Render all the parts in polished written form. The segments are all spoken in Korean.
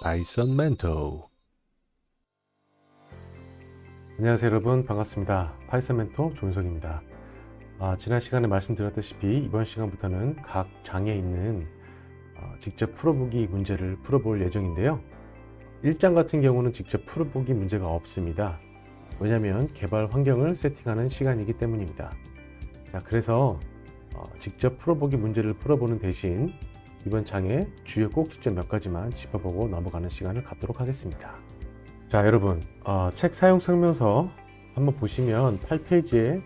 파이썬 멘토. 안녕하세요 여러분, 반갑습니다. 파이썬 멘토 조윤석입니다. 지난 시간에 말씀드렸다시피 이번 시간부터는 각 장에 있는 직접 풀어보기 문제를 풀어볼 예정인데요. 1장 같은 경우는 직접 풀어보기 문제가 없습니다. 왜냐하면 개발 환경을 세팅하는 시간이기 때문입니다. 자, 그래서 직접 풀어보기 문제를 풀어보는 대신 이번 장의 주요 꼭지점 몇 가지만 짚어보고 넘어가는 시간을 갖도록 하겠습니다. 자, 여러분, 책 사용 설명서 한번 보시면 8페이지에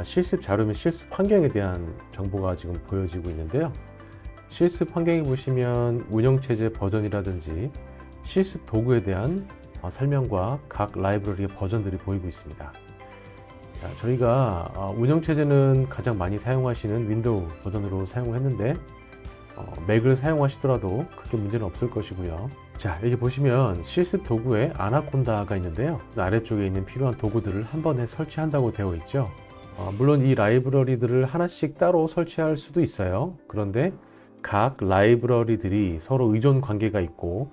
실습 자료 및 실습 환경에 대한 정보가 지금 보여지고 있는데요. 실습 환경에 보시면 운영체제 버전이라든지 실습 도구에 대한 설명과 각 라이브러리의 버전들이 보이고 있습니다. 자, 저희가 운영체제는 가장 많이 사용하시는 윈도우 버전으로 사용을 했는데 맥을 사용하시더라도 크게 문제는 없을 것이고요. 자, 여기 보시면 실습 도구에 아나콘다가 있는데요. 아래쪽에 있는 필요한 도구들을 한 번에 설치한다고 되어 있죠. 물론 이 라이브러리들을 하나씩 따로 설치할 수도 있어요. 그런데 각 라이브러리들이 서로 의존 관계가 있고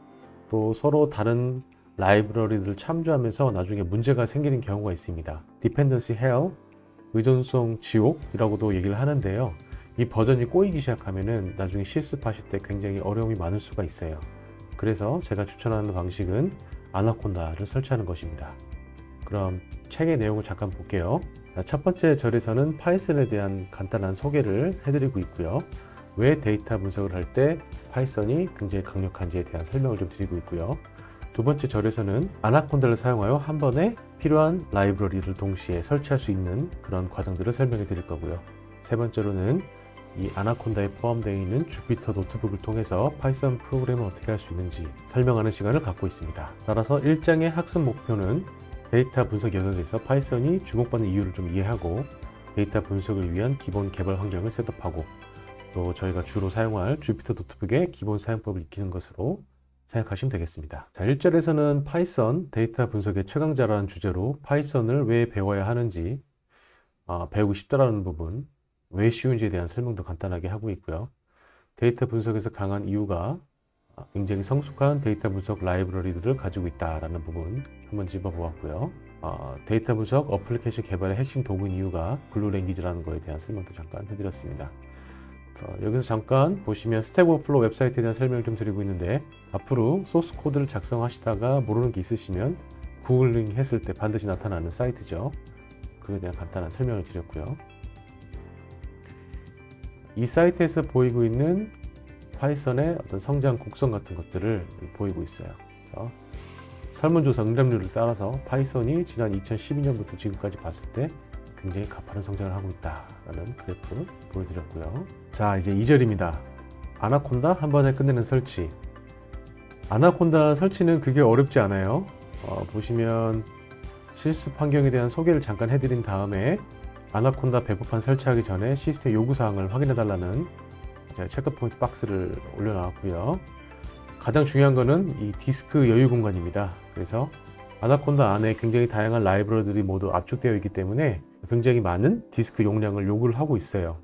또 서로 다른 라이브러리들을 참조하면서 나중에 문제가 생기는 경우가 있습니다. Dependency Hell, 의존성 지옥이라고도 얘기를 하는데요. 이 버전이 꼬이기 시작하면은 나중에 실습하실 때 굉장히 어려움이 많을 수가 있어요. 그래서 제가 추천하는 방식은 아나콘다를 설치하는 것입니다. 그럼 책의 내용을 잠깐 볼게요. 첫 번째 절에서는 파이썬에 대한 간단한 소개를 해드리고 있고요. 왜 데이터 분석을 할 때 파이썬이 굉장히 강력한지에 대한 설명을 좀 드리고 있고요. 두 번째 절에서는 아나콘다를 사용하여 한 번에 필요한 라이브러리를 동시에 설치할 수 있는 그런 과정들을 설명해 드릴 거고요. 세 번째로는 이 아나콘다에 포함되어 있는 주피터 노트북을 통해서 파이썬 프로그램을 어떻게 할 수 있는지 설명하는 시간을 갖고 있습니다. 따라서 1장의 학습 목표는 데이터 분석 영역에서 파이썬이 주목받는 이유를 좀 이해하고 데이터 분석을 위한 기본 개발 환경을 셋업하고 또 저희가 주로 사용할 주피터 노트북의 기본 사용법을 익히는 것으로 생각하시면 되겠습니다. 자, 1절에서는 파이썬 데이터 분석의 최강자라는 주제로 파이썬을 왜 배워야 하는지 배우고 싶다라는 부분, 왜 쉬운지에 대한 설명도 간단하게 하고 있고요. 데이터 분석에서 강한 이유가 굉장히 성숙한 데이터 분석 라이브러리들을 가지고 있다라는 부분 한번 짚어보았고요. 데이터 분석 어플리케이션 개발의 핵심 도구인 이유가 블루랭귀지라는 거에 대한 설명도 잠깐 해드렸습니다. 여기서 잠깐 보시면 스택 오버플로우 웹사이트에 대한 설명을 좀 드리고 있는데 앞으로 소스 코드를 작성하시다가 모르는 게 있으시면 구글링 했을 때 반드시 나타나는 사이트죠. 그에 대한 간단한 설명을 드렸고요. 이 사이트에서 보이고 있는 파이썬의 어떤 성장 곡선 같은 것들을 보이고 있어요. 그래서 설문조사 응답률을 따라서 파이썬이 지난 2012년부터 지금까지 봤을 때 굉장히 가파른 성장을 하고 있다라는 그래프 보여드렸고요. 자, 이제 2절입니다. 아나콘다 한 번에 끝내는 설치. 아나콘다 설치는 그게 어렵지 않아요. 보시면 실습 환경에 대한 소개를 잠깐 해드린 다음에 아나콘다 배포판 설치하기 전에 시스템 요구사항을 확인해달라는 체크포인트 박스를 올려놨고요. 가장 중요한 거는 이 디스크 여유 공간입니다. 그래서 아나콘다 안에 굉장히 다양한 라이브러리들이 모두 압축되어 있기 때문에 굉장히 많은 디스크 용량을 요구를 하고 있어요.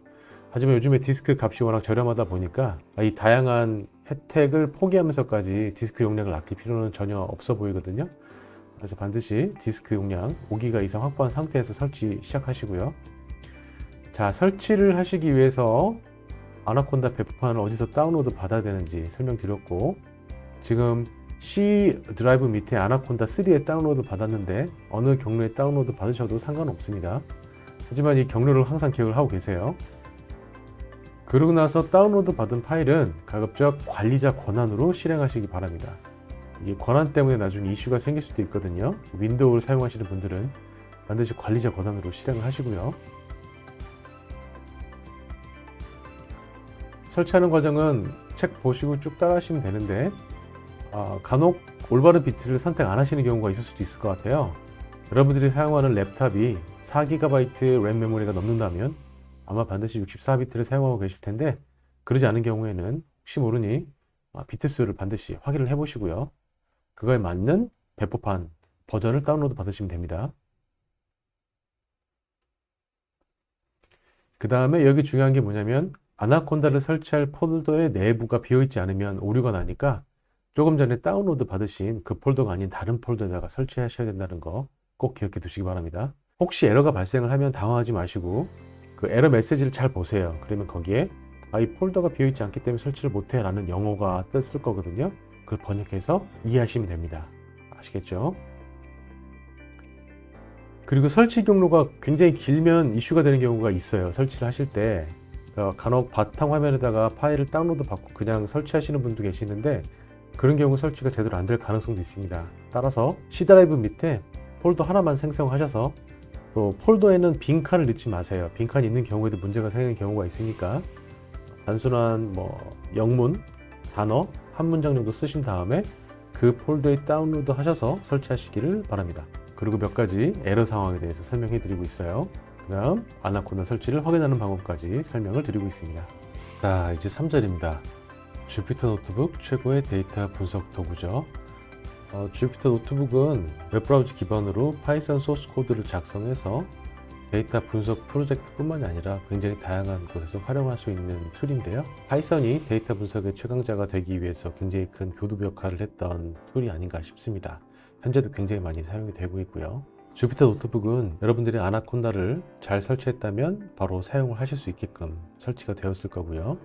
하지만 요즘에 디스크 값이 워낙 저렴하다 보니까 이 다양한 혜택을 포기하면서까지 디스크 용량을 아낄 필요는 전혀 없어 보이거든요. 그래서 반드시 디스크 용량 5기가 이상 확보한 상태에서 설치 시작하시고요. 자, 설치를 하시기 위해서 아나콘다 배포판을 어디서 다운로드 받아야 되는지 설명드렸고, 지금 C 드라이브 밑에 아나콘다 3에 다운로드 받았는데 어느 경로에 다운로드 받으셔도 상관없습니다. 하지만 이 경로를 항상 기억을 하고 계세요. 그러고 나서 다운로드 받은 파일은 가급적 관리자 권한으로 실행하시기 바랍니다. 이 권한 때문에 나중에 이슈가 생길 수도 있거든요. 윈도우를 사용하시는 분들은 반드시 관리자 권한으로 실행을 하시고요. 설치하는 과정은 책 보시고 쭉 따라 하시면 되는데 간혹 올바른 비트를 선택 안 하시는 경우가 있을 수도 있을 것 같아요. 여러분들이 사용하는 랩탑이 4GB 램 메모리가 넘는다면 아마 반드시 64비트를 사용하고 계실 텐데, 그러지 않은 경우에는 혹시 모르니 비트 수를 반드시 확인을 해 보시고요. 그거에 맞는 배포판 버전을 다운로드 받으시면 됩니다. 그 다음에 여기 중요한 게 뭐냐면 아나콘다를 설치할 폴더의 내부가 비어있지 않으면 오류가 나니까 조금 전에 다운로드 받으신 그 폴더가 아닌 다른 폴더에다가 설치하셔야 된다는 거 꼭 기억해 두시기 바랍니다. 혹시 에러가 발생을 하면 당황하지 마시고 그 에러 메시지를 잘 보세요. 그러면 거기에 이 폴더가 비어있지 않기 때문에 설치를 못해 라는 영어가 떴을 거거든요. 그걸 번역해서 이해하시면 됩니다. 아시겠죠? 그리고 설치 경로가 굉장히 길면 이슈가 되는 경우가 있어요. 설치를 하실 때 간혹 바탕 화면에다가 파일을 다운로드 받고 그냥 설치하시는 분도 계시는데 그런 경우 설치가 제대로 안 될 가능성도 있습니다. 따라서 C 드라이브 밑에 폴더 하나만 생성하셔서 또 폴더에는 빈칸을 넣지 마세요. 빈칸이 있는 경우에도 문제가 생기는 경우가 있으니까 단순한 영문, 단어 한 문장 정도 쓰신 다음에 그 폴더에 다운로드 하셔서 설치하시기를 바랍니다. 그리고 몇 가지 에러 상황에 대해서 설명해 드리고 있어요. 그 다음 아나콘다 설치를 확인하는 방법까지 설명을 드리고 있습니다. 자, 이제 3절입니다. 주피터 노트북 최고의 데이터 분석 도구죠. 주피터 노트북은 웹브라우저 기반으로 파이썬 소스 코드를 작성해서 데이터 분석 프로젝트뿐만이 아니라 굉장히 다양한 곳에서 활용할 수 있는 툴인데요. 파이썬이 데이터 분석의 최강자가 되기 위해서 굉장히 큰 교두보 역할을 했던 툴이 아닌가 싶습니다. 현재도 굉장히 많이 사용이 되고 있고요. 주피터 노트북은 여러분들이 아나콘다를 잘 설치했다면 바로 사용을 하실 수 있게끔 설치가 되었을 거고요.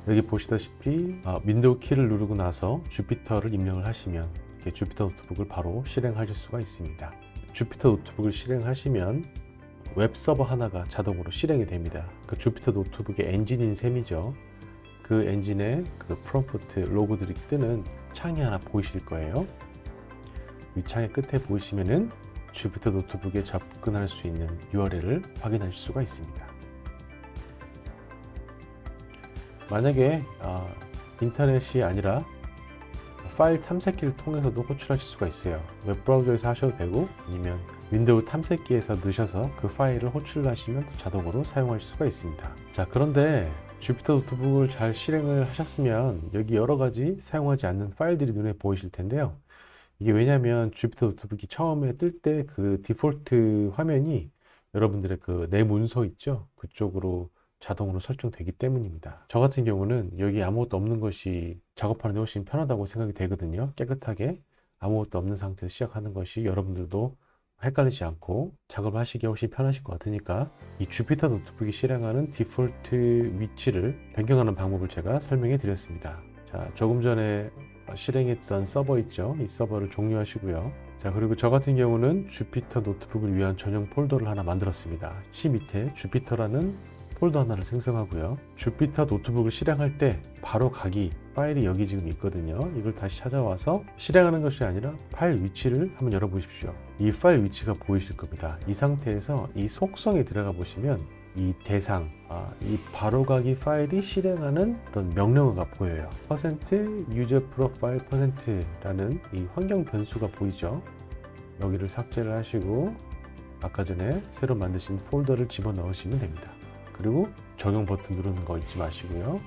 여기 보시다시피 윈도우 키를 누르고 나서 주피터를 입력을 하시면 이렇게 주피터 노트북을 바로 실행하실 수가 있습니다. 주피터 노트북을 실행하시면 웹 서버 하나가 자동으로 실행이 됩니다. 그 주피터 노트북의 엔진인 셈이죠. 그 엔진에 그 프롬프트 로고들이 뜨는 창이 하나 보이실 거예요. 이 창의 끝에 보이시면은 주피터 노트북에 접근할 수 있는 URL을 확인하실 수가 있습니다. 만약에 인터넷이 아니라 파일 탐색기를 통해서도 호출하실 수가 있어요. 웹브라우저에서 하셔도 되고 아니면 윈도우 탐색기에서 넣으셔서 그 파일을 호출하시면 자동으로 사용하실 수가 있습니다. 자, 그런데 주피터 노트북을 잘 실행을 하셨으면 여기 여러가지 사용하지 않는 파일들이 눈에 보이실 텐데요. 이게 왜냐면 주피터 노트북이 처음에 뜰 때 그 디폴트 화면이 여러분들의 그 내 문서 있죠? 그쪽으로 자동으로 설정되기 때문입니다. 저 같은 경우는 여기 아무것도 없는 것이 작업하는 데 훨씬 편하다고 생각이 되거든요. 깨끗하게 아무것도 없는 상태에서 시작하는 것이 여러분들도 헷갈리지 않고 작업을 하시기 훨씬 편하실 것 같으니까 이 주피터 노트북이 실행하는 디폴트 위치를 변경하는 방법을 제가 설명해 드렸습니다. 자, 조금 전에 실행했던 서버 있죠? 이 서버를 종료하시고요. 자, 그리고 저 같은 경우는 주피터 노트북을 위한 전용 폴더를 하나 만들었습니다. C 밑에 주피터라는 폴더 하나를 생성하고요. 주피터 노트북을 실행할 때 바로 가기 파일이 여기 지금 있거든요. 이걸 다시 찾아와서 실행하는 것이 아니라 파일 위치를 한번 열어보십시오. 이 파일 위치가 보이실 겁니다. 이 상태에서 이 속성에 들어가 보시면 이 대상, 이 바로가기 파일이 실행하는 어떤 명령어가 보여요. %user profile %라는 이 환경 변수가 보이죠. 여기를 삭제를 하시고 아까 전에 새로 만드신 폴더를 집어넣으시면 됩니다. 그리고 적용 버튼 누르는 거 잊지 마시고요.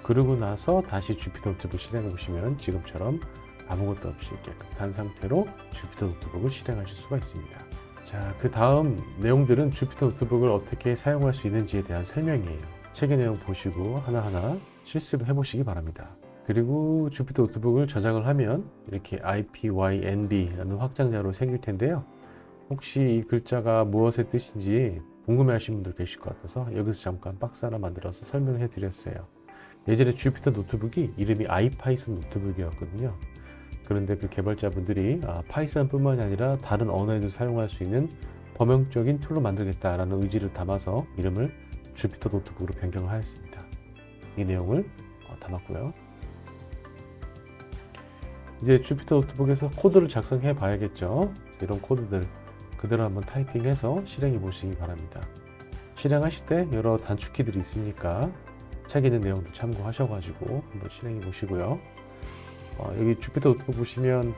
그러고 나서 다시 주피터 노트북 실행해 보시면 지금처럼 아무것도 없이 깨끗한 상태로 주피터 노트북을 실행하실 수가 있습니다. 자, 그 다음 내용들은 주피터 노트북을 어떻게 사용할 수 있는지에 대한 설명이에요. 책의 내용 보시고 하나하나 실습을 해보시기 바랍니다. 그리고 주피터 노트북을 저장을 하면 이렇게 IPYNB라는 확장자로 생길 텐데요. 혹시 이 글자가 무엇의 뜻인지 궁금해 하시는 분들 계실 것 같아서 여기서 잠깐 박스 하나 만들어서 설명해 드렸어요. 예전에 주피터 노트북이 이름이 아이파이썬 노트북이었거든요. 그런데 그 개발자분들이 파이썬 뿐만이 아니라 다른 언어에도 사용할 수 있는 범용적인 툴로 만들겠다라는 의지를 담아서 이름을 주피터 노트북으로 변경을 하였습니다. 이 내용을 담았고요. 이제 주피터 노트북에서 코드를 작성해 봐야겠죠. 이런 코드들 그대로 한번 타이핑해서 실행해 보시기 바랍니다. 실행하실 때 여러 단축키들이 있으니까 책에 있는 내용도 참고하셔가지고 한번 실행해 보시고요. 여기 주피터 노트북 보시면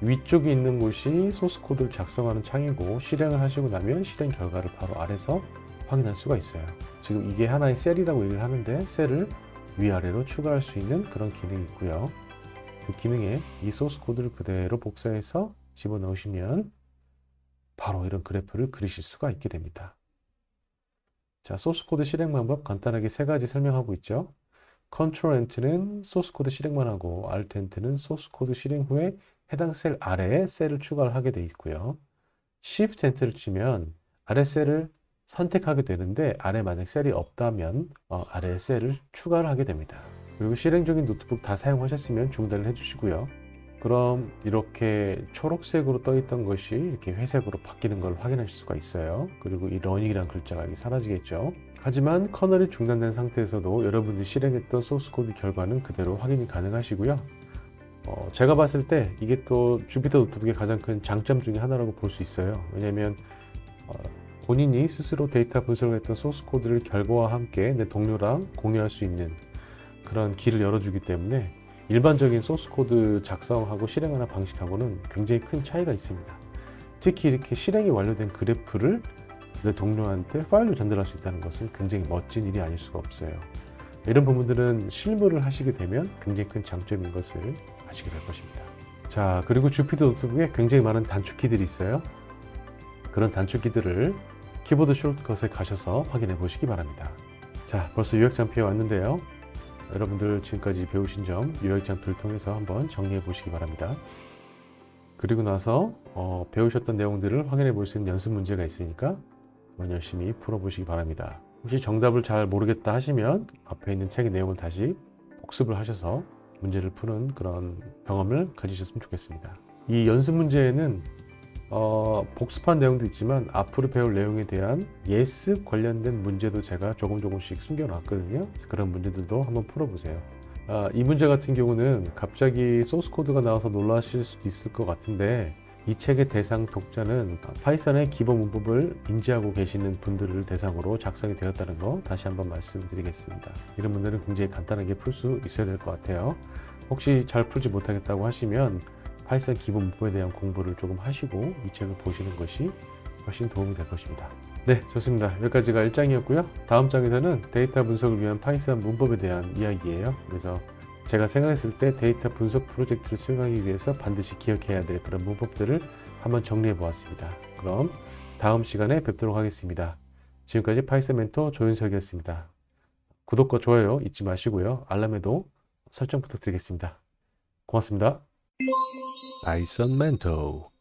위쪽에 있는 곳이 소스 코드를 작성하는 창이고 실행을 하시고 나면 실행 결과를 바로 아래서 확인할 수가 있어요. 지금 이게 하나의 셀이라고 얘기를 하는데 셀을 위아래로 추가할 수 있는 그런 기능이 있고요. 그 기능에 이 소스 코드를 그대로 복사해서 집어넣으시면 바로 이런 그래프를 그리실 수가 있게 됩니다. 자, 소스 코드 실행 방법 간단하게 세 가지 설명하고 있죠. 컨트롤 엔트는 소스 코드 실행만 하고 알트 엔트는 소스 코드 실행 후에 해당 셀 아래에 셀을 추가를 하게 돼 있고요. Shift 엔트를 치면 아래 셀을 선택하게 되는데 아래 만약 셀이 없다면 아래 셀을 추가를 하게 됩니다. 그리고 실행 중인 노트북 다 사용하셨으면 중단을 해주시고요. 그럼 이렇게 초록색으로 떠 있던 것이 이렇게 회색으로 바뀌는 걸 확인하실 수가 있어요. 그리고 이 러닝이라는 글자가 사라지겠죠. 하지만 커널이 중단된 상태에서도 여러분들이 실행했던 소스 코드 결과는 그대로 확인이 가능하시고요. 제가 봤을 때 이게 또 주피터 노트북의 가장 큰 장점 중에 하나라고 볼 수 있어요. 왜냐하면 본인이 스스로 데이터 분석을 했던 소스 코드를 결과와 함께 내 동료랑 공유할 수 있는 그런 길을 열어주기 때문에 일반적인 소스 코드 작성하고 실행하는 방식하고는 굉장히 큰 차이가 있습니다. 특히 이렇게 실행이 완료된 그래프를 내 동료한테 파일로 전달할 수 있다는 것은 굉장히 멋진 일이 아닐 수가 없어요. 이런 부분들은 실무를 하시게 되면 굉장히 큰 장점인 것을 아시게 될 것입니다. 자, 그리고 주피터 노트북에 굉장히 많은 단축키들이 있어요. 그런 단축키들을 키보드 숏컷에 가셔서 확인해 보시기 바랍니다. 자, 벌써 요약장표에 왔는데요. 여러분들 지금까지 배우신 점 요약장표를 통해서 한번 정리해 보시기 바랍니다. 그리고 나서 배우셨던 내용들을 확인해 볼 수 있는 연습 문제가 있으니까 한번 열심히 풀어보시기 바랍니다. 혹시 정답을 잘 모르겠다 하시면 앞에 있는 책의 내용을 다시 복습을 하셔서 문제를 푸는 그런 경험을 가지셨으면 좋겠습니다. 이 연습 문제에는 복습한 내용도 있지만 앞으로 배울 내용에 대한 예습 관련된 문제도 제가 조금씩 숨겨놨거든요. 그런 문제들도 한번 풀어보세요. 이 문제 같은 경우는 갑자기 소스 코드가 나와서 놀라실 수도 있을 것 같은데 이 책의 대상 독자는 파이썬의 기본 문법을 인지하고 계시는 분들을 대상으로 작성이 되었다는 거 다시 한번 말씀드리겠습니다. 이런 문제는 굉장히 간단하게 풀 수 있어야 될 것 같아요. 혹시 잘 풀지 못하겠다고 하시면 파이썬 기본 문법에 대한 공부를 조금 하시고 이 책을 보시는 것이 훨씬 도움이 될 것입니다. 네, 좋습니다. 여기까지가 1장이었고요. 다음 장에서는 데이터 분석을 위한 파이썬 문법에 대한 이야기예요. 그래서 제가 생각했을 때 데이터 분석 프로젝트를 수행하기 위해서 반드시 기억해야 될 그런 문법들을 한번 정리해 보았습니다. 그럼 다음 시간에 뵙도록 하겠습니다. 지금까지 파이썬 멘토 조윤석이었습니다. 구독과 좋아요 잊지 마시고요. 알람에도 설정 부탁드리겠습니다. 고맙습니다. 파이썬 멘토